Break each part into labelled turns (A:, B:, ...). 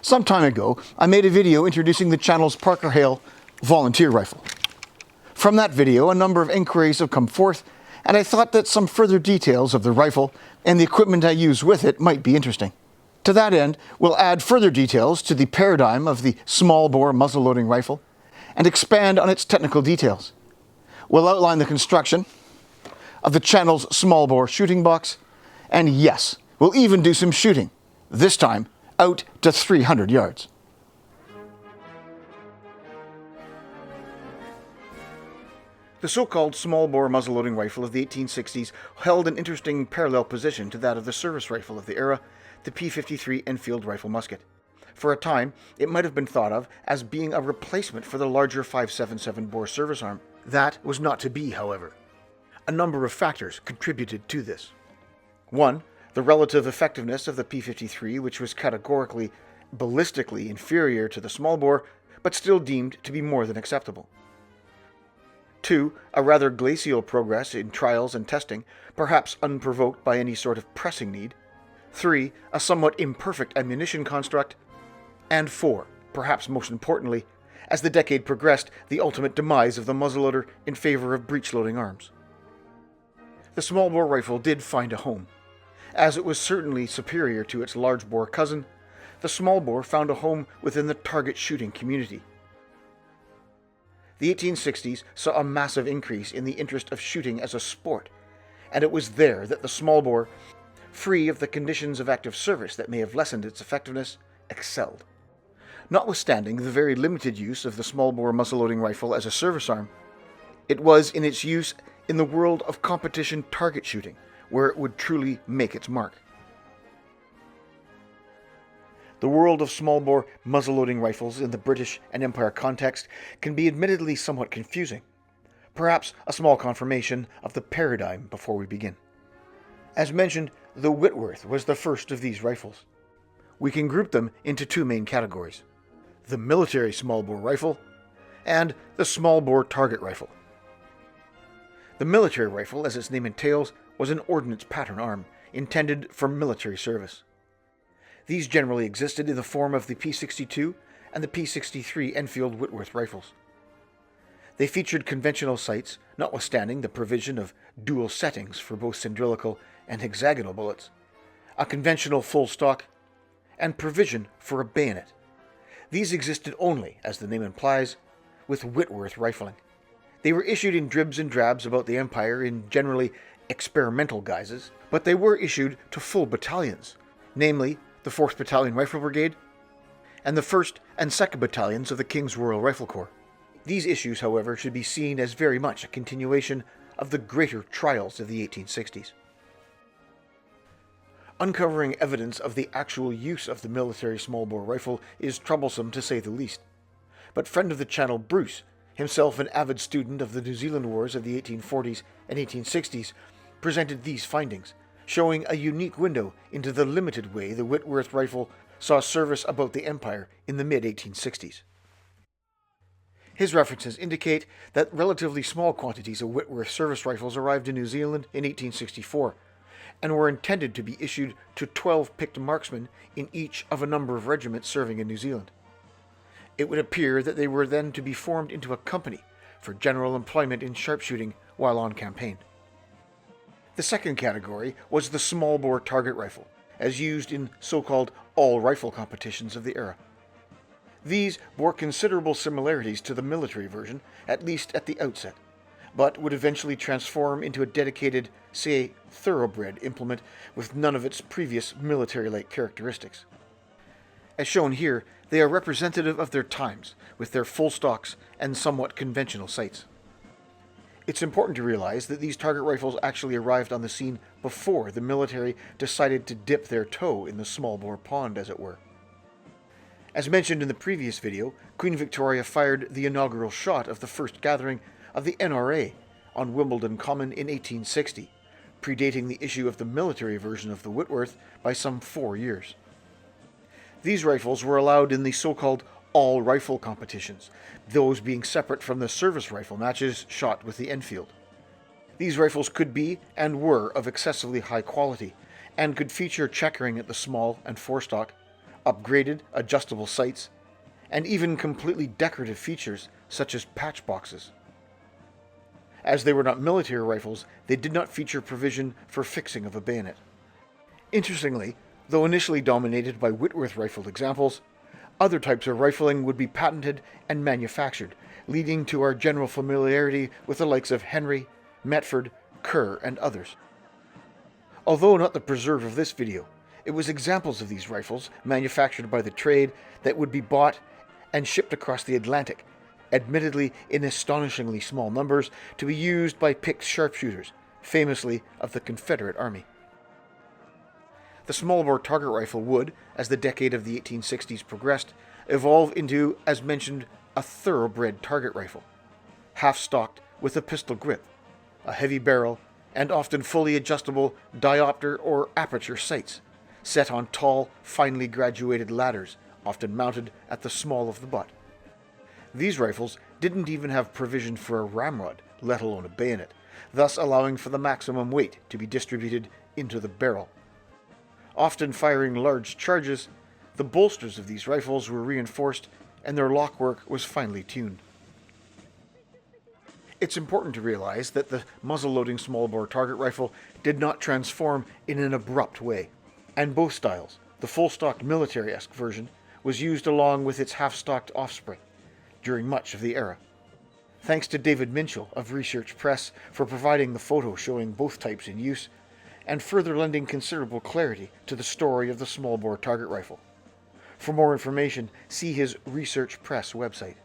A: Some time ago, I made a video introducing the channel's Parker Hale volunteer rifle. From that video, a number of inquiries have come forth, and I thought that some further details of the rifle and the equipment I use with it might be interesting. To that end, we'll add further details to the paradigm of the small-bore muzzle-loading rifle and expand on its technical details. We'll outline the construction of the channel's small-bore shooting box, and yes, we'll even do some shooting, this time out to 300 yards. The so-called small-bore muzzle-loading rifle of the 1860s held an interesting parallel position to that of the service rifle of the era, the P-53 Enfield rifle musket. For a time, it might have been thought of as being a replacement for the larger 5.77 bore service arm. That was not to be, however. A number of factors contributed to this. 1. The relative effectiveness of the P-53, which was categorically, ballistically inferior to the small bore, but still deemed to be more than acceptable. 2. A rather glacial progress in trials and testing, perhaps unprovoked by any sort of pressing need. 3. A somewhat imperfect ammunition construct. And 4, perhaps most importantly, as the decade progressed, the ultimate demise of the muzzleloader in favor of breech-loading arms. The small-bore rifle did find a home. As it was certainly superior to its large-bore cousin, the small-bore found a home within the target shooting community. The 1860s saw a massive increase in the interest of shooting as a sport, and it was there that the small bore, free of the conditions of active service that may have lessened its effectiveness, excelled. Notwithstanding the very limited use of the small bore muzzle-loading rifle as a service arm, it was in its use in the world of competition target shooting where it would truly make its mark. The world of small-bore muzzle-loading rifles in the British and Empire context can be admittedly somewhat confusing. Perhaps a small confirmation of the paradigm before we begin. As mentioned, the Whitworth was the first of these rifles. We can group them into two main categories: the military small-bore rifle and the small-bore target rifle. The military rifle, as its name entails, was an ordnance pattern arm intended for military service. These generally existed in the form of the P-62 and the P-63 Enfield Whitworth rifles. They featured conventional sights, notwithstanding the provision of dual settings for both cylindrical and hexagonal bullets, a conventional full stock, and provision for a bayonet. These existed only, as the name implies, with Whitworth rifling. They were issued in dribs and drabs about the Empire in generally experimental guises, but they were issued to full battalions, namely the 4th Battalion Rifle Brigade, and the 1st and 2nd Battalions of the King's Royal Rifle Corps. These issues, however, should be seen as very much a continuation of the greater trials of the 1860s. Uncovering evidence of the actual use of the military small-bore rifle is troublesome to say the least, but friend of the channel Bruce, himself an avid student of the New Zealand Wars of the 1840s and 1860s, presented these findings, showing a unique window into the limited way the Whitworth rifle saw service about the Empire in the mid-1860s. His references indicate that relatively small quantities of Whitworth service rifles arrived in New Zealand in 1864, and were intended to be issued to 12 picked marksmen in each of a number of regiments serving in New Zealand. It would appear that they were then to be formed into a company for general employment in sharpshooting while on campaign. The second category was the small-bore target rifle, as used in so-called all-rifle competitions of the era. These bore considerable similarities to the military version, at least at the outset, but would eventually transform into a dedicated, say, thoroughbred implement with none of its previous military-like characteristics. As shown here, they are representative of their times, with their full stocks and somewhat conventional sights. It's important to realize that these target rifles actually arrived on the scene before the military decided to dip their toe in the small-bore pond, as it were. As mentioned in the previous video, Queen Victoria fired the inaugural shot of the first gathering of the NRA on Wimbledon Common in 1860, predating the issue of the military version of the Whitworth by some 4 years. These rifles were allowed in the so-called all-rifle competitions, those being separate from the service rifle matches shot with the Enfield. These rifles could be, and were, of excessively high quality, and could feature checkering at the small and forestock, upgraded adjustable sights, and even completely decorative features such as patch boxes. As they were not military rifles, they did not feature provision for fixing of a bayonet. Interestingly, though initially dominated by Whitworth rifled examples, other types of rifling would be patented and manufactured, leading to our general familiarity with the likes of Henry, Metford, Kerr, and others. Although not the preserve of this video, it was examples of these rifles, manufactured by the trade, that would be bought and shipped across the Atlantic, admittedly in astonishingly small numbers, to be used by picked sharpshooters, famously of the Confederate Army. The small-bore target rifle would, as the decade of the 1860s progressed, evolve into, as mentioned, a thoroughbred target rifle, half-stocked with a pistol grip, a heavy barrel, and often fully adjustable diopter or aperture sights, set on tall, finely graduated ladders, often mounted at the small of the butt. These rifles didn't even have provision for a ramrod, let alone a bayonet, thus allowing for the maximum weight to be distributed into the barrel. Often firing large charges, the bolsters of these rifles were reinforced and their lockwork was finely tuned. It's important to realize that the muzzle-loading small-bore target rifle did not transform in an abrupt way, and both styles, the full-stocked military-esque version, was used along with its half-stocked offspring during much of the era. Thanks to David Minchell of Research Press for providing the photo showing both types in use, and further lending considerable clarity to the story of the small-bore target rifle. For more information, see his Research Press website.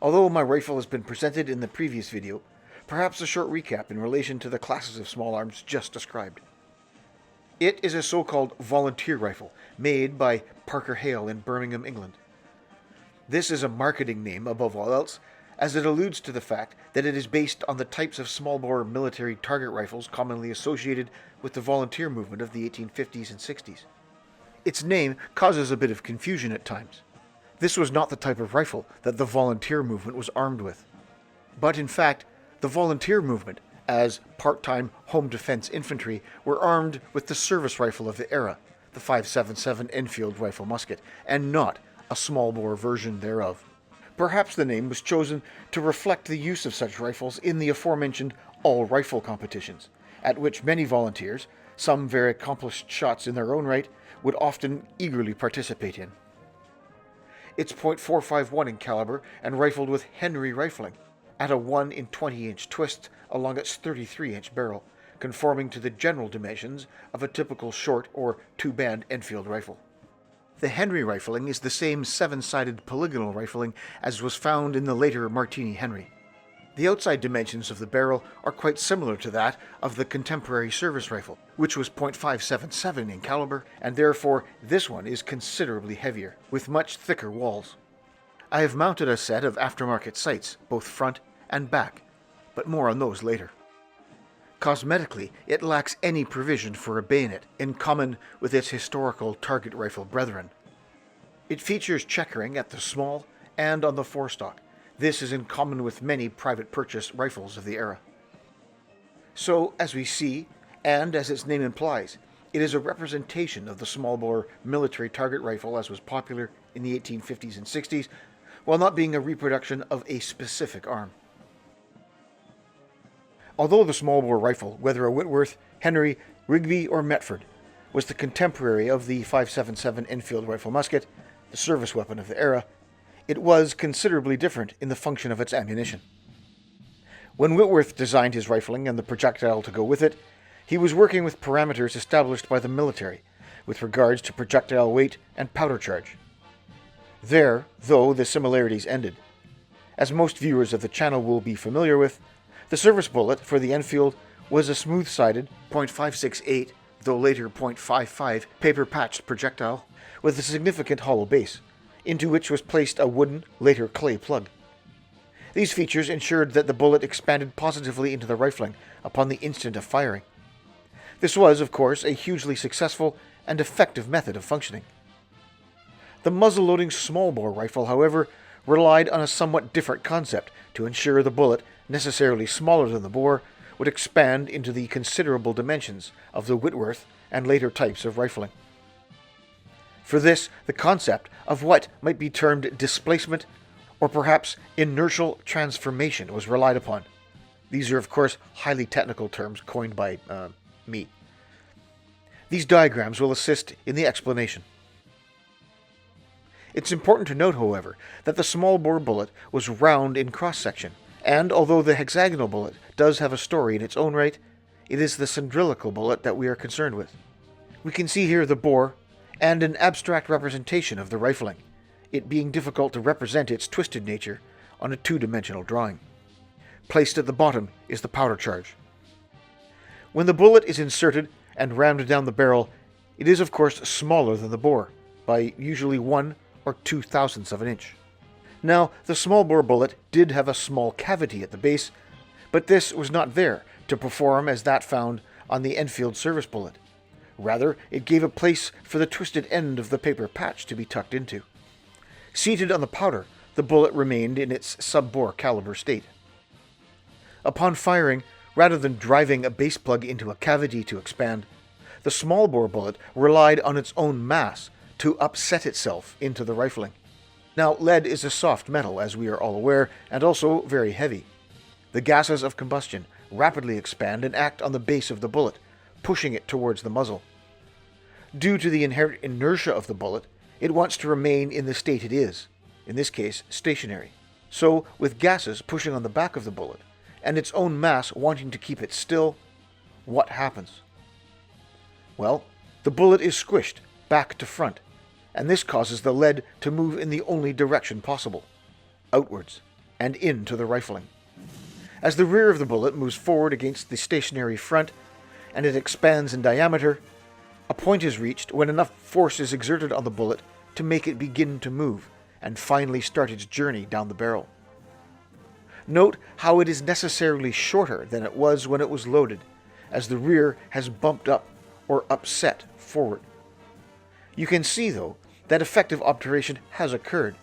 A: Although my rifle has been presented in the previous video, perhaps a short recap in relation to the classes of small arms just described. It is a so-called volunteer rifle made by Parker Hale in Birmingham, England. This is a marketing name above all else, as it alludes to the fact that it is based on the types of small-bore military target rifles commonly associated with the volunteer movement of the 1850s and 60s. Its name causes a bit of confusion at times. This was not the type of rifle that the volunteer movement was armed with. But in fact, the volunteer movement, as part-time home defense infantry, were armed with the service rifle of the era, the 5.77 Enfield rifle musket, and not a small-bore version thereof. Perhaps the name was chosen to reflect the use of such rifles in the aforementioned all-rifle competitions, at which many volunteers, some very accomplished shots in their own right, would often eagerly participate in. It's .451 in caliber and rifled with Henry rifling, at a 1 in 20-inch twist along its 33-inch barrel, conforming to the general dimensions of a typical short or two-band Enfield rifle. The Henry rifling is the same 7-sided polygonal rifling as was found in the later Martini Henry. The outside dimensions of the barrel are quite similar to that of the contemporary service rifle, which was .577 in caliber, and therefore this one is considerably heavier, with much thicker walls. I have mounted a set of aftermarket sights, both front and back, but more on those later. Cosmetically, it lacks any provision for a bayonet, in common with its historical target rifle brethren. It features checkering at the small and on the forestock. This is in common with many private purchase rifles of the era. So, as we see, and as its name implies, it is a representation of the small-bore military target rifle as was popular in the 1850s and 60s, while not being a reproduction of a specific arm. Although the small-bore rifle, whether a Whitworth, Henry, Rigby, or Metford, was the contemporary of the 5.77 Enfield rifle musket, the service weapon of the era, it was considerably different in the function of its ammunition. When Whitworth designed his rifling and the projectile to go with it, he was working with parameters established by the military with regards to projectile weight and powder charge. There, though, the similarities ended. As most viewers of the channel will be familiar with, the service bullet for the Enfield was a smooth-sided .568, though later .55, paper-patched projectile with a significant hollow base, into which was placed a wooden, later clay plug. These features ensured that the bullet expanded positively into the rifling upon the instant of firing. This was, of course, a hugely successful and effective method of functioning. The muzzle-loading small-bore rifle, however, relied on a somewhat different concept to ensure the bullet, necessarily smaller than the bore, would expand into the considerable dimensions of the Whitworth and later types of rifling. For this, the concept of what might be termed displacement or perhaps inertial transformation was relied upon. These are, of course, highly technical terms coined by me. These diagrams will assist in the explanation. It's important to note, however, that the small bore bullet was round in cross-section, and although the hexagonal bullet does have a story in its own right, it is the cylindrical bullet that we are concerned with. We can see here the bore and an abstract representation of the rifling, it being difficult to represent its twisted nature on a two-dimensional drawing. Placed at the bottom is the powder charge. When the bullet is inserted and rammed down the barrel, it is of course smaller than the bore, by usually 1 or 2/1000ths of an inch. Now, the small bore bullet did have a small cavity at the base, but this was not there to perform as that found on the Enfield service bullet. Rather, it gave a place for the twisted end of the paper patch to be tucked into. Seated on the powder, the bullet remained in its sub-bore caliber state. Upon firing, rather than driving a base plug into a cavity to expand, the small bore bullet relied on its own mass to upset itself into the rifling. Now, lead is a soft metal, as we are all aware, and also very heavy. The gases of combustion rapidly expand and act on the base of the bullet, pushing it towards the muzzle. Due to the inherent inertia of the bullet, it wants to remain in the state it is, in this case stationary. So, with gases pushing on the back of the bullet, and its own mass wanting to keep it still, what happens? Well, the bullet is squished back to front, and this causes the lead to move in the only direction possible, outwards, and into the rifling. As the rear of the bullet moves forward against the stationary front, and it expands in diameter, a point is reached when enough force is exerted on the bullet to make it begin to move, and finally start its journey down the barrel. Note how it is necessarily shorter than it was when it was loaded, as the rear has bumped up or upset forward. You can see, though, that effective obturation has occurred,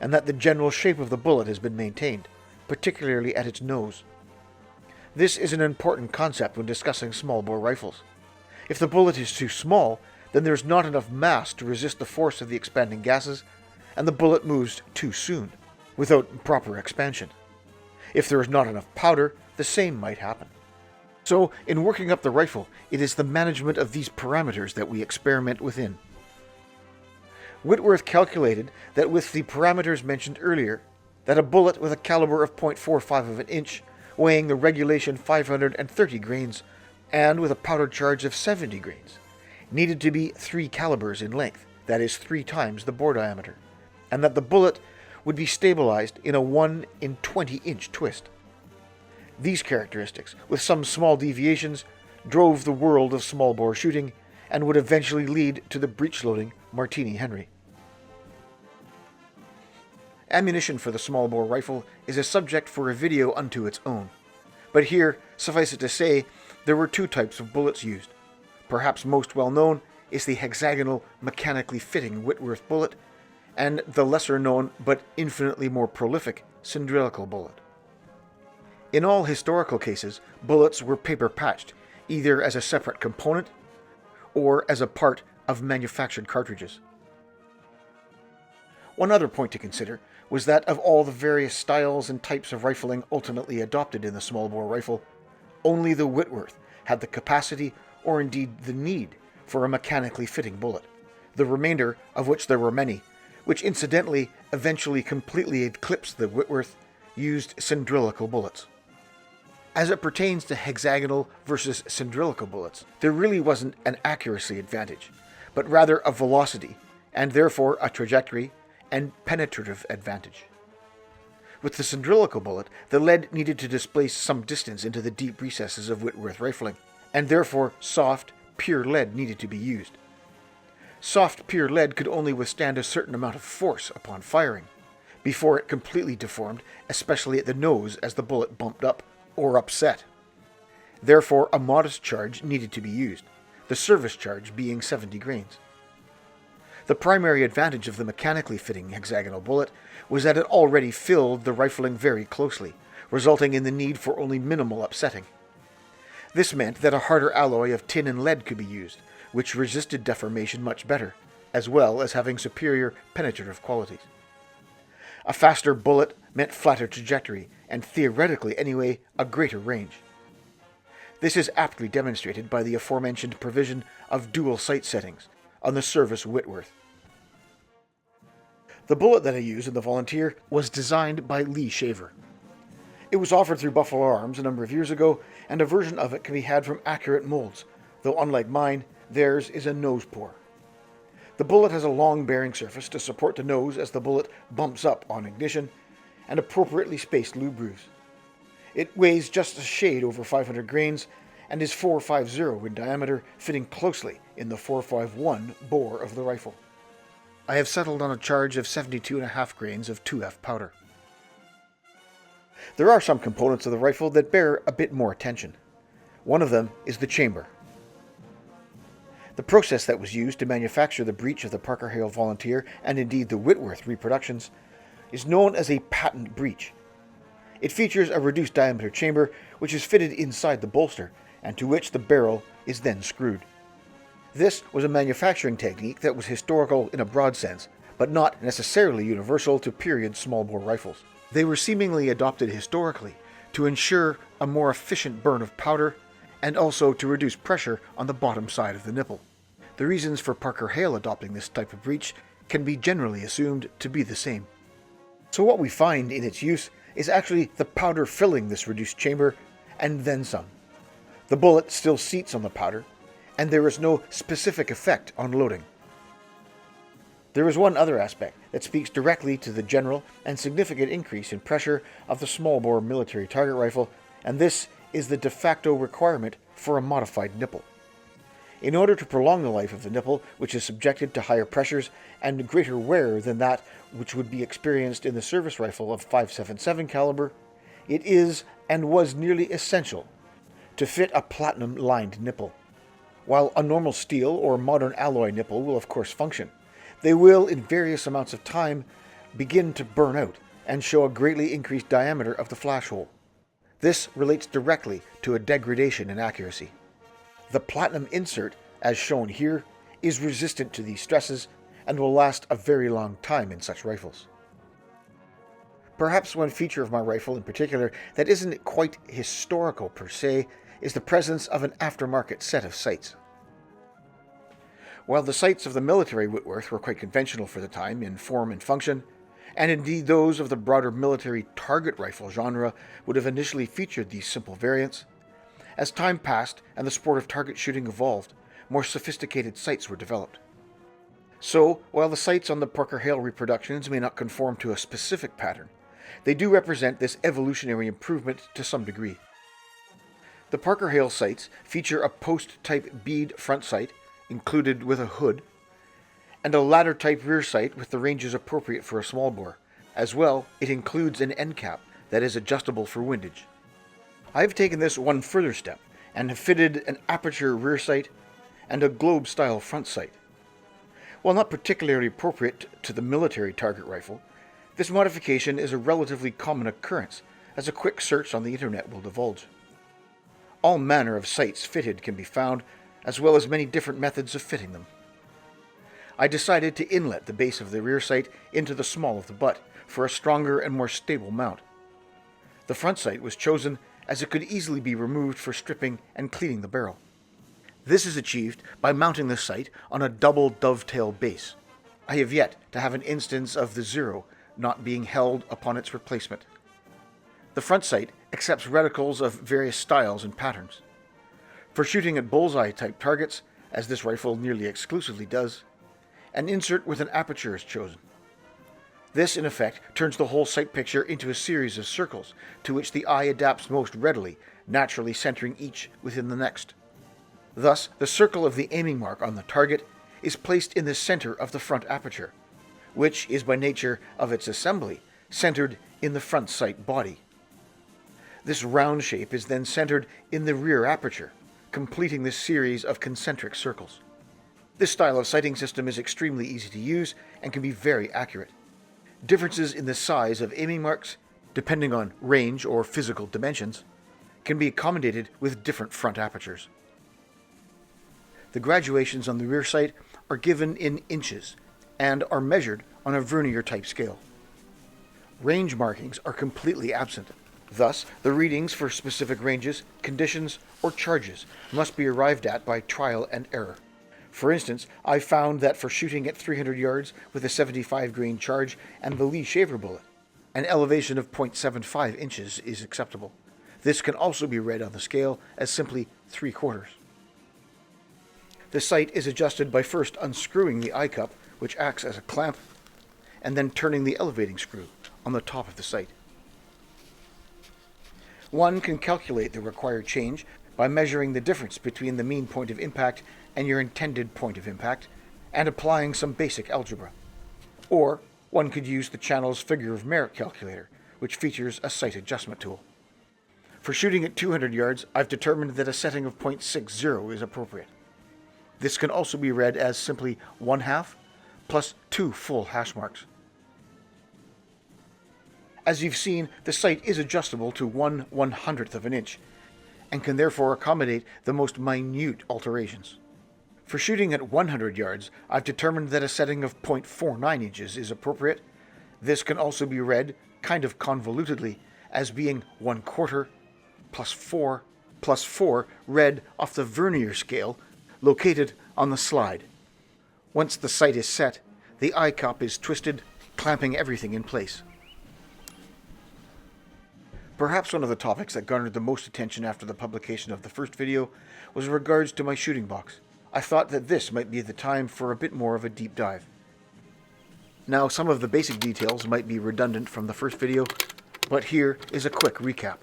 A: and that the general shape of the bullet has been maintained, particularly at its nose. This is an important concept when discussing small bore rifles. If the bullet is too small, then there is not enough mass to resist the force of the expanding gases, and the bullet moves too soon, without proper expansion. If there is not enough powder, the same might happen. So, in working up the rifle, it is the management of these parameters that we experiment within. Whitworth calculated that with the parameters mentioned earlier, that a bullet with a caliber of .45 of an inch, weighing the regulation 530 grains, and with a powder charge of 70 grains, needed to be 3 calibers in length, that is 3 times the bore diameter, and that the bullet would be stabilized in a 1 in 20 inch twist. These characteristics, with some small deviations, drove the world of small bore shooting and would eventually lead to the breech-loading Martini Henry. Ammunition for the small bore rifle is a subject for a video unto its own, but here, suffice it to say, there were 2 types of bullets used. Perhaps most well known is the hexagonal mechanically fitting Whitworth bullet, and the lesser known but infinitely more prolific cylindrical bullet. In all historical cases, bullets were paper patched, either as a separate component or as a part of manufactured cartridges. One other point to consider was that of all the various styles and types of rifling ultimately adopted in the small bore rifle, only the Whitworth had the capacity, or indeed the need, for a mechanically fitting bullet, the remainder of which there were many, which incidentally eventually completely eclipsed the Whitworth, used cyndrillical bullets. As it pertains to hexagonal versus cylindrical bullets, there really wasn't an accuracy advantage, but rather a velocity, and therefore a trajectory and penetrative advantage. With the cylindrical bullet, the lead needed to displace some distance into the deep recesses of Whitworth rifling, and therefore soft, pure lead needed to be used. Soft, pure lead could only withstand a certain amount of force upon firing, before it completely deformed, especially at the nose as the bullet bumped up or upset. Therefore, a modest charge needed to be used, the service charge being 70 grains. The primary advantage of the mechanically fitting hexagonal bullet was that it already filled the rifling very closely, resulting in the need for only minimal upsetting. This meant that a harder alloy of tin and lead could be used, which resisted deformation much better, as well as having superior penetrative qualities. A faster bullet meant flatter trajectory, and theoretically anyway, a greater range. This is aptly demonstrated by the aforementioned provision of dual sight settings on the Service Whitworth. The bullet that I use in the Volunteer was designed by Lee Shaver. It was offered through Buffalo Arms a number of years ago, and a version of it can be had from Accurate molds, though unlike mine, theirs is a nose pour. The bullet has a long bearing surface to support the nose as the bullet bumps up on ignition, and appropriately spaced lube grooves. It weighs just a shade over 500 grains and is 450 in diameter, fitting closely in the 451 bore of the rifle. I have settled on a charge of 72.5 grains of 2F powder. There are some components of the rifle that bear a bit more attention. One of them is the chamber. The process that was used to manufacture the breech of the Parker Hale Volunteer, and indeed the Whitworth reproductions, is known as a patent breech. It features a reduced diameter chamber which is fitted inside the bolster, and to which the barrel is then screwed. This was a manufacturing technique that was historical in a broad sense, but not necessarily universal to period small-bore rifles. They were seemingly adopted historically to ensure a more efficient burn of powder and also to reduce pressure on the bottom side of the nipple. The reasons for Parker Hale adopting this type of breech can be generally assumed to be the same. So what we find in its use is actually the powder filling this reduced chamber, and then some. The bullet still seats on the powder, and there is no specific effect on loading. There is one other aspect that speaks directly to the general and significant increase in pressure of the small-bore military target rifle, and this is the de facto requirement for a modified nipple. In order to prolong the life of the nipple, which is subjected to higher pressures and greater wear than that which would be experienced in the service rifle of .577 caliber, it is and was nearly essential to fit a platinum-lined nipple. While a normal steel or modern alloy nipple will of course function, they will, in various amounts of time, begin to burn out and show a greatly increased diameter of the flash hole. This relates directly to a degradation in accuracy. The platinum insert, as shown here, is resistant to these stresses and will last a very long time in such rifles. Perhaps one feature of my rifle in particular that isn't quite historical per se is the presence of an aftermarket set of sights. While the sights of the military Whitworth were quite conventional for the time in form and function, and indeed those of the broader military target rifle genre would have initially featured these simple variants, as time passed and the sport of target shooting evolved, more sophisticated sights were developed. So, while the sights on the Parker Hale reproductions may not conform to a specific pattern, they do represent this evolutionary improvement to some degree. The Parker Hale sights feature a post-type bead front sight, included with a hood, and a ladder-type rear sight with the ranges appropriate for a small bore. As well, it includes an end cap that is adjustable for windage. I have taken this one further step and have fitted an aperture rear sight and a globe-style front sight. While not particularly appropriate to the military target rifle, this modification is a relatively common occurrence, as a quick search on the internet will divulge. All manner of sights fitted can be found, as well as many different methods of fitting them. I decided to inlet the base of the rear sight into the small of the butt for a stronger and more stable mount. The front sight was chosen as it could easily be removed for stripping and cleaning the barrel. This is achieved by mounting the sight on a double dovetail base. I have yet to have an instance of the zero not being held upon its replacement. The front sight accepts reticles of various styles and patterns. For shooting at bullseye type targets, as this rifle nearly exclusively does, an insert with an aperture is chosen. This, in effect, turns the whole sight picture into a series of circles, to which the eye adapts most readily, naturally centering each within the next. Thus, the circle of the aiming mark on the target is placed in the center of the front aperture, which is by nature of its assembly centered in the front sight body. This round shape is then centered in the rear aperture, completing this series of concentric circles. This style of sighting system is extremely easy to use and can be very accurate. Differences in the size of aiming marks, depending on range or physical dimensions, can be accommodated with different front apertures. The graduations on the rear sight are given in inches and are measured on a vernier type scale. Range markings are completely absent. Thus, the readings for specific ranges, conditions, or charges must be arrived at by trial and error. For instance, I found that for shooting at 300 yards with a 75 grain charge and the Lee shaver bullet, an elevation of 0.75 inches is acceptable. This can also be read on the scale as simply 3/4. The sight is adjusted by first unscrewing the eye cup, which acts as a clamp, and then turning the elevating screw on the top of the sight. One can calculate the required change by measuring the difference between the mean point of impact and your intended point of impact, and applying some basic algebra. Or one could use the channel's figure of merit calculator, which features a sight adjustment tool. For shooting at 200 yards, I've determined that a setting of 0.60 is appropriate. This can also be read as simply 1/2 plus 2 full hash marks. As you've seen, the sight is adjustable to 1/100th of an inch, and can therefore accommodate the most minute alterations. For shooting at 100 yards, I've determined that a setting of 0.49 inches is appropriate. This can also be read, kind of convolutedly, as being 1/4 plus 4 read off the vernier scale located on the slide. Once the sight is set, the eye cup is twisted, clamping everything in place. Perhaps one of the topics that garnered the most attention after the publication of the first video was in regards to my shooting box. I thought that this might be the time for a bit more of a deep dive. Now, some of the basic details might be redundant from the first video, but here is a quick recap.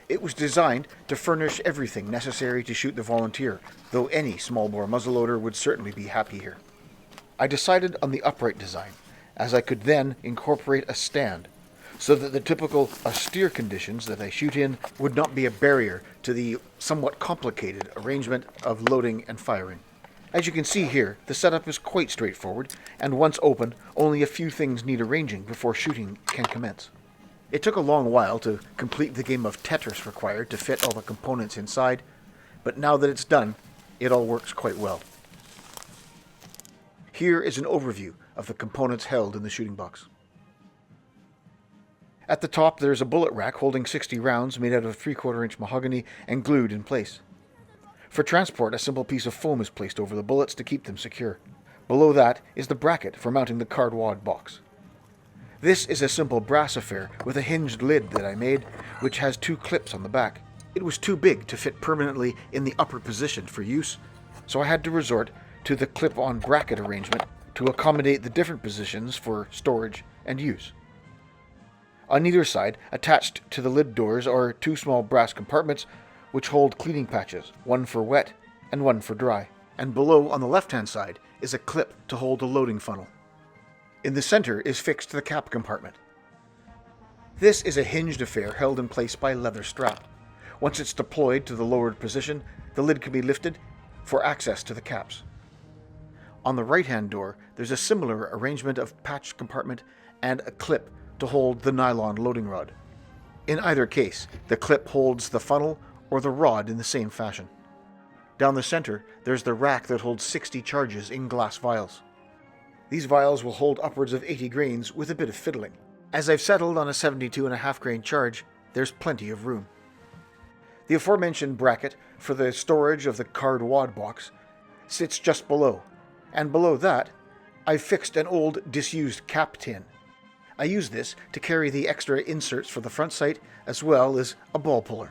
A: It was designed to furnish everything necessary to shoot the volunteer, though any small-bore muzzleloader would certainly be happy here. I decided on the upright design, as I could then incorporate a stand, so that the typical austere conditions that I shoot in would not be a barrier to the somewhat complicated arrangement of loading and firing. As you can see here, the setup is quite straightforward, and once open, only a few things need arranging before shooting can commence. It took a long while to complete the game of Tetris required to fit all the components inside, but now that it's done, it all works quite well. Here is an overview of the components held in the shooting box. At the top, there is a bullet rack holding 60 rounds made out of 3/4 inch mahogany and glued in place. For transport, a simple piece of foam is placed over the bullets to keep them secure. Below that is the bracket for mounting the card wad box. This is a simple brass affair with a hinged lid that I made, which has 2 clips on the back. It was too big to fit permanently in the upper position for use, so I had to resort to the clip-on bracket arrangement to accommodate the different positions for storage and use. On either side, attached to the lid doors, are 2 small brass compartments which hold cleaning patches, one for wet and one for dry. And below, on the left-hand side, is a clip to hold the loading funnel. In the center is fixed the cap compartment. This is a hinged affair held in place by a leather strap. Once it's deployed to the lowered position, the lid can be lifted for access to the caps. On the right-hand door, there's a similar arrangement of patch compartment and a clip to hold the nylon loading rod. In either case, the clip holds the funnel or the rod in the same fashion. Down the center, there's the rack that holds 60 charges in glass vials. These vials will hold upwards of 80 grains with a bit of fiddling. As I've settled on a 72.5 grain charge, there's plenty of room. The aforementioned bracket for the storage of the card wad box sits just below, and below that, I've fixed an old disused cap tin. I use this to carry the extra inserts for the front sight as well as a ball puller.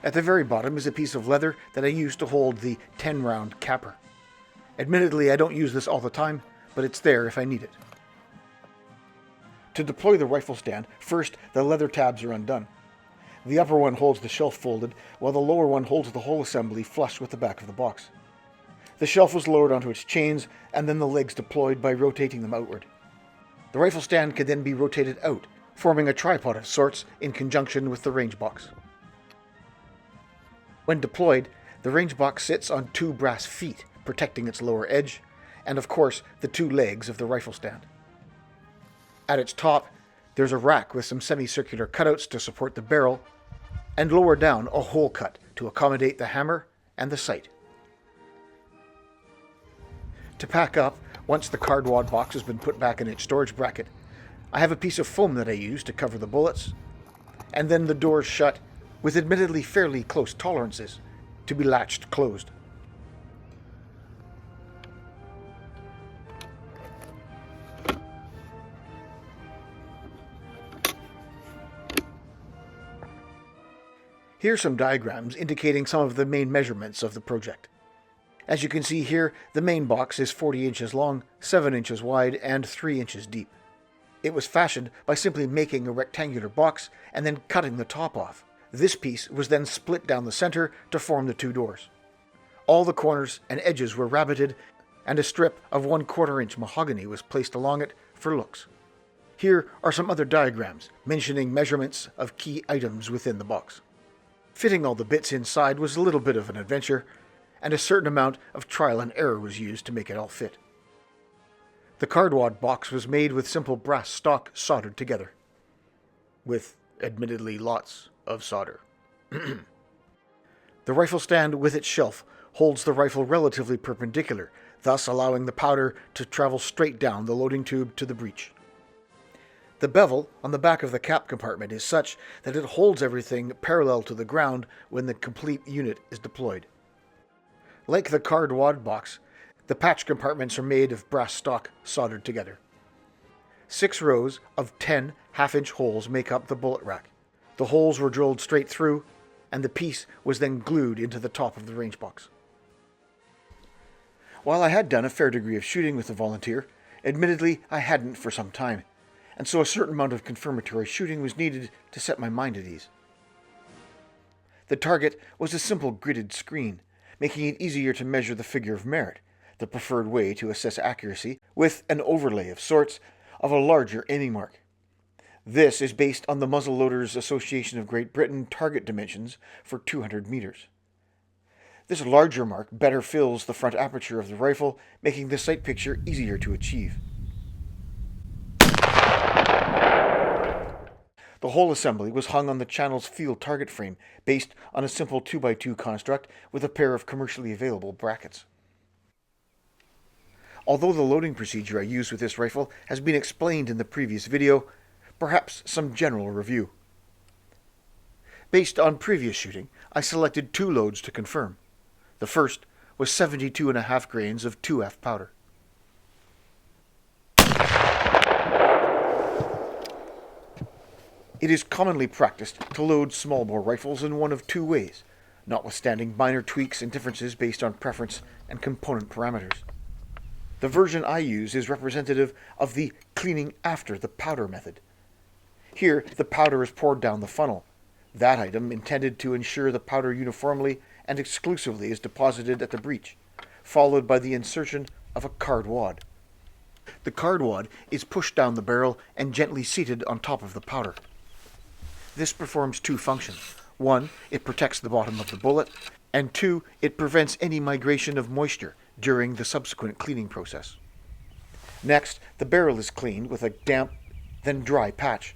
A: At the very bottom is a piece of leather that I use to hold the 10-round capper. Admittedly, I don't use this all the time, but it's there if I need it. To deploy the rifle stand, first the leather tabs are undone. The upper one holds the shelf folded, while the lower one holds the whole assembly flush with the back of the box. The shelf was lowered onto its chains, and then the legs deployed by rotating them outward. The rifle stand can then be rotated out, forming a tripod of sorts in conjunction with the range box. When deployed, the range box sits on 2 brass feet, protecting its lower edge, and of course the 2 legs of the rifle stand. At its top, there's a rack with some semicircular cutouts to support the barrel, and lower down a hole cut to accommodate the hammer and the sight. To pack up, once the card wad box has been put back in its storage bracket, I have a piece of foam that I use to cover the bullets, and then the doors shut with admittedly fairly close tolerances to be latched closed. Here are some diagrams indicating some of the main measurements of the project. As you can see here, the main box is 40 inches long, 7 inches wide, and 3 inches deep. It was fashioned by simply making a rectangular box and then cutting the top off. This piece was then split down the center to form the two doors. All the corners and edges were rabbited, and a strip of 1/4 inch mahogany was placed along it for looks. Here are some other diagrams mentioning measurements of key items within the box. Fitting all the bits inside was a little bit of an adventure, and a certain amount of trial and error was used to make it all fit. The cardwad box was made with simple brass stock soldered together, with admittedly lots of solder. The rifle stand with its shelf holds the rifle relatively perpendicular, thus allowing the powder to travel straight down the loading tube to the breech. The bevel on the back of the cap compartment is such that it holds everything parallel to the ground when the complete unit is deployed. Like the card wad box, the patch compartments are made of brass stock soldered together. 6 rows of 10 half-inch holes make up the bullet rack. The holes were drilled straight through, and the piece was then glued into the top of the range box. While I had done a fair degree of shooting with the volunteer, admittedly I hadn't for some time, and so a certain amount of confirmatory shooting was needed to set my mind at ease. The target was a simple gridded screen, making it easier to measure the figure of merit, the preferred way to assess accuracy, with an overlay of sorts of a larger aiming mark. This is based on the Muzzleloaders Association of Great Britain target dimensions for 200 meters. This larger mark better fills the front aperture of the rifle, making the sight picture easier to achieve. The whole assembly was hung on the channel's field target frame, based on a simple 2x2 construct with a pair of commercially available brackets. Although the loading procedure I used with this rifle has been explained in the previous video, perhaps some general review. Based on previous shooting, I selected 2 loads to confirm. The first was 72.5 grains of 2F powder. It is commonly practiced to load small-bore rifles in one of 2 ways, notwithstanding minor tweaks and differences based on preference and component parameters. The version I use is representative of the cleaning after the powder method. Here, the powder is poured down the funnel. That item intended to ensure the powder uniformly and exclusively is deposited at the breech, followed by the insertion of a card wad. The card wad is pushed down the barrel and gently seated on top of the powder. This performs 2 functions. 1, it protects the bottom of the bullet, and 2, it prevents any migration of moisture during the subsequent cleaning process. Next, the barrel is cleaned with a damp, then dry patch,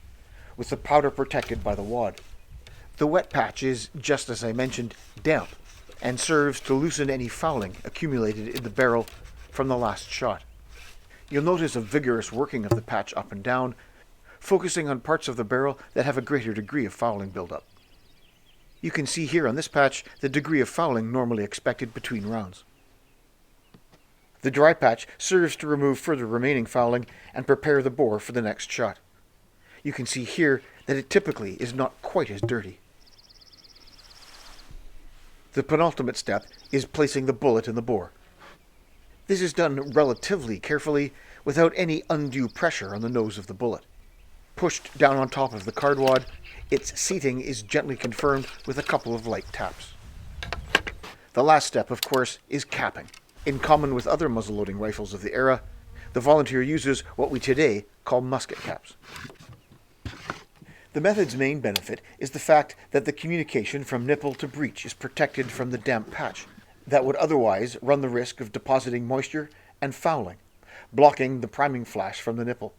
A: with the powder protected by the wad. The wet patch is, just as I mentioned, damp, and serves to loosen any fouling accumulated in the barrel from the last shot. You'll notice a vigorous working of the patch up and down, focusing on parts of the barrel that have a greater degree of fouling buildup. You can see here on this patch the degree of fouling normally expected between rounds. The dry patch serves to remove further remaining fouling and prepare the bore for the next shot. You can see here that it typically is not quite as dirty. The penultimate step is placing the bullet in the bore. This is done relatively carefully without any undue pressure on the nose of the bullet. Pushed down on top of the card wad, its seating is gently confirmed with a couple of light taps. The last step, of course, is capping. In common with other muzzle-loading rifles of the era, the volunteer uses what we today call musket caps. The method's main benefit is the fact that the communication from nipple to breech is protected from the damp patch that would otherwise run the risk of depositing moisture and fouling, blocking the priming flash from the nipple.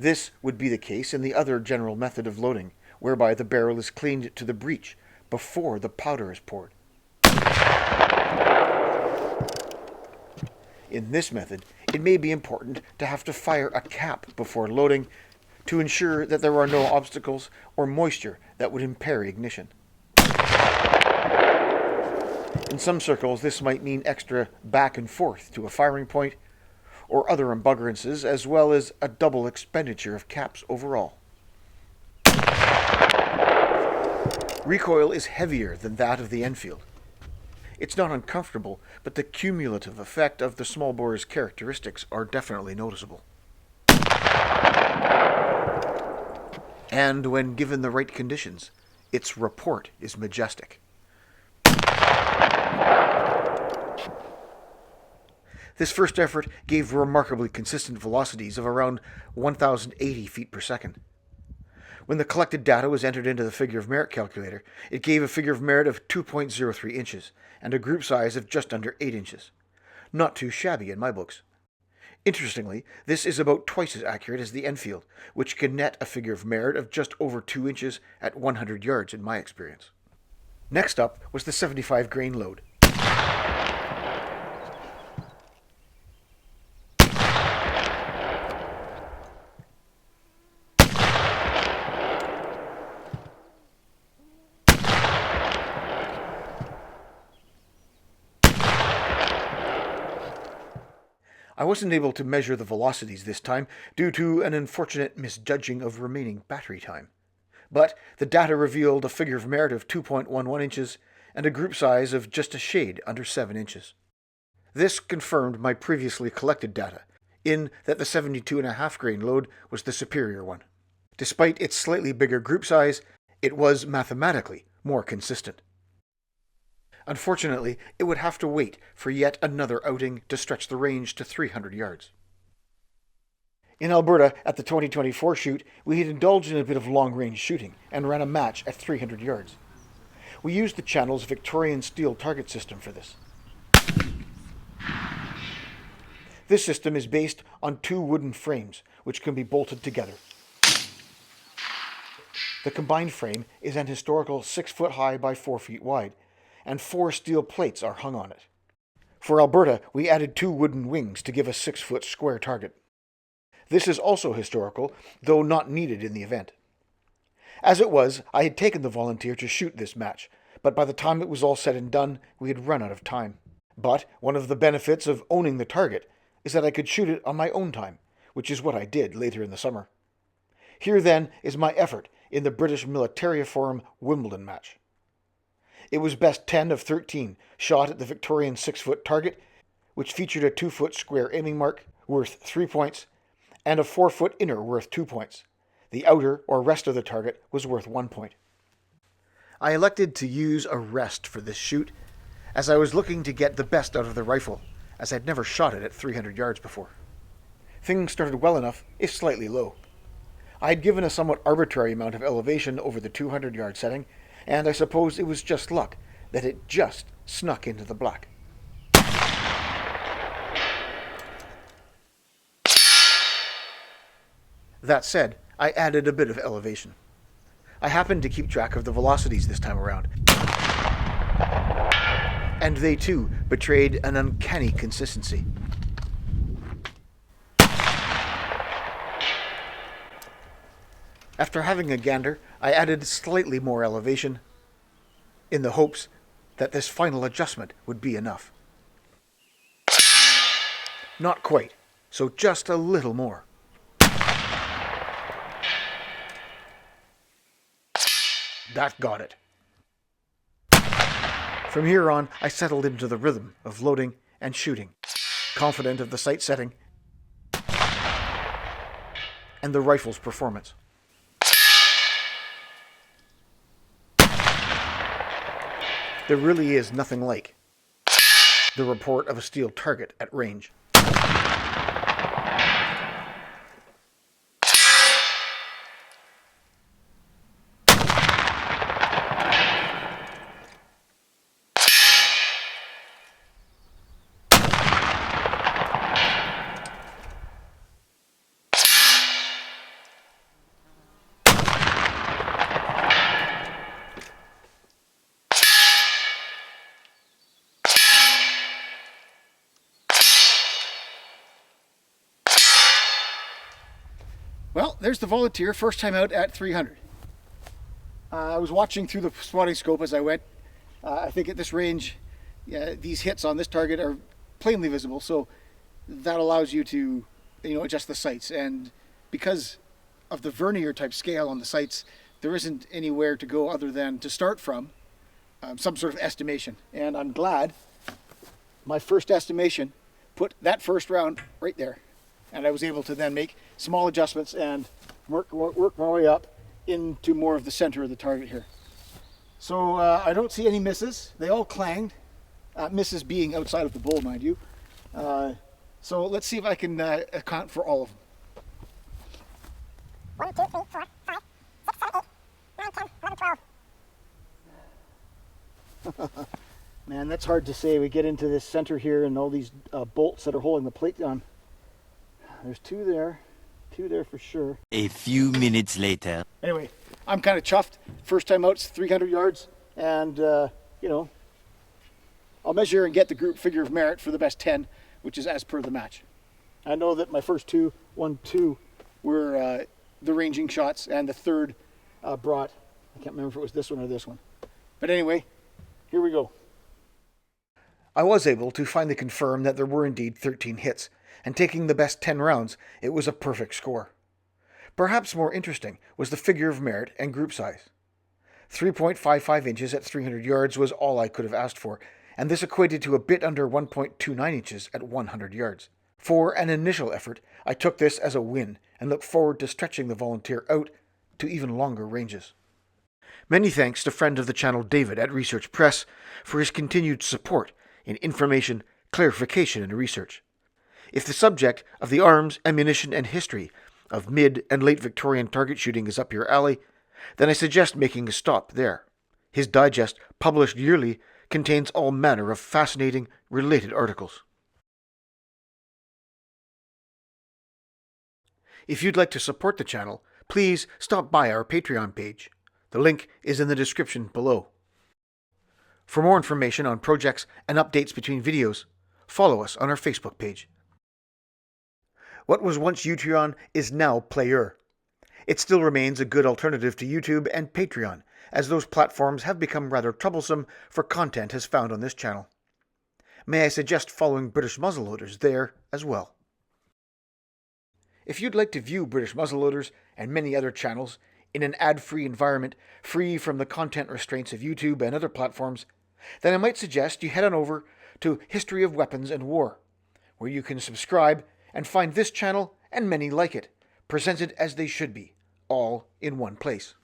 A: This would be the case in the other general method of loading, whereby the barrel is cleaned to the breech before the powder is poured. In this method, it may be important to have to fire a cap before loading to ensure that there are no obstacles or moisture that would impair ignition. In some circles, this might mean extra back and forth to a firing point, or other embuggerances, as well as a double expenditure of caps overall. Recoil is heavier than that of the Enfield. It's not uncomfortable, but the cumulative effect of the small bore's characteristics are definitely noticeable. And when given the right conditions, its report is majestic. This first effort gave remarkably consistent velocities of around 1,080 feet per second. When the collected data was entered into the figure of merit calculator, it gave a figure of merit of 2.03 inches and a group size of just under 8 inches. Not too shabby in my books. Interestingly, this is about twice as accurate as the Enfield, which can net a figure of merit of just over 2 inches at 100 yards in my experience. Next up was the 75 grain load. I wasn't able to measure the velocities this time due to an unfortunate misjudging of remaining battery time. But the data revealed a figure of merit of 2.11 inches and a group size of just a shade under 7 inches. This confirmed my previously collected data, in that the 72.5 grain load was the superior one. Despite its slightly bigger group size, it was mathematically more consistent. Unfortunately, it would have to wait for yet another outing to stretch the range to 300 yards. In Alberta, at the 2024 shoot, we had indulged in a bit of long-range shooting and ran a match at 300 yards. We used the channel's Victorian steel target system for this. This system is based on 2 wooden frames, which can be bolted together. The combined frame is an historical 6 foot high by 4 feet wide, and 4 steel plates are hung on it. For Alberta, we added 2 wooden wings to give a 6 foot square target. This is also historical, though not needed in the event. As it was, I had taken the volunteer to shoot this match, but by the time it was all said and done, we had run out of time. But one of the benefits of owning the target is that I could shoot it on my own time, which is what I did later in the summer. Here then is my effort in the British Militariaforum Wimbledon match. It was best 10 of 13, shot at the Victorian 6 foot target, which featured a 2 foot square aiming mark worth 3 points, and a 4 foot inner worth 2 points. The outer, or rest of the target, was worth 1 point. I elected to use a rest for this shoot, as I was looking to get the best out of the rifle, as I'd never shot it at 300 yards before. Things started well enough, if slightly low. I had given a somewhat arbitrary amount of elevation over the 200-yard setting, and I suppose it was just luck that it just snuck into the black. That said, I added a bit of elevation. I happened to keep track of the velocities this time around, and they too betrayed an uncanny consistency. After having a gander, I added slightly more elevation, in the hopes that this final adjustment would be enough. Not quite, so just a little more. That got it. From here on, I settled into the rhythm of loading and shooting, confident of the sight setting and the rifle's performance. There really is nothing like the report of a steel target at range.
B: Well, there's the volunteer, first time out at 300. I was watching through the spotting scope as I went. I think at this range, these hits on this target are plainly visible, so that allows you to, adjust the sights. And because of the vernier type scale on the sights, there isn't anywhere to go other than to start from some sort of estimation. And I'm glad my first estimation put that first round right there. And I was able to then make small adjustments and work my way up into more of the center of the target here. So I don't see any misses. They all clanged. Misses being outside of the bowl, mind you. So let's see if I can account for all of them. 1, 2, 3, 4, 5, 6, 7, 8, 9, 10, 11, 12. Man, that's hard to say. We get into this center here and all these bolts that are holding the plate down. There's two there for sure.
C: A few minutes later.
B: Anyway, I'm kind of chuffed. First time out, 300 yards, and I'll measure and get the group figure of merit for the best 10, which is as per the match. I know that my first 1, 2, were the ranging shots, and the third brought, I can't remember if it was this one or this one. But anyway, here we go.
A: I was able to finally confirm that there were indeed 13 hits, and taking the best 10 rounds, it was a perfect score. Perhaps more interesting was the figure of merit and group size. 3.55 inches at 300 yards was all I could have asked for, and this equated to a bit under 1.29 inches at 100 yards. For an initial effort, I took this as a win and look forward to stretching the volunteer out to even longer ranges. Many thanks to friend of the channel David at Research Press for his continued support in information, clarification, and research. If the subject of the arms, ammunition, and history of mid and late Victorian target shooting is up your alley, then I suggest making a stop there. His digest, published yearly, contains all manner of fascinating, related articles. If you'd like to support the channel, please stop by our Patreon page. The link is in the description below. For more information on projects and updates between videos, follow us on our Facebook page. What was once Utreon is now Player. It still remains a good alternative to YouTube and Patreon, as those platforms have become rather troublesome for content as found on this channel. May I suggest following British muzzleloaders there as well. If you'd like to view British muzzleloaders and many other channels in an ad-free environment free from the content restraints of YouTube and other platforms, then I might suggest you head on over to History of Weapons and War, where you can subscribe and find this channel and many like it, presented as they should be, all in one place.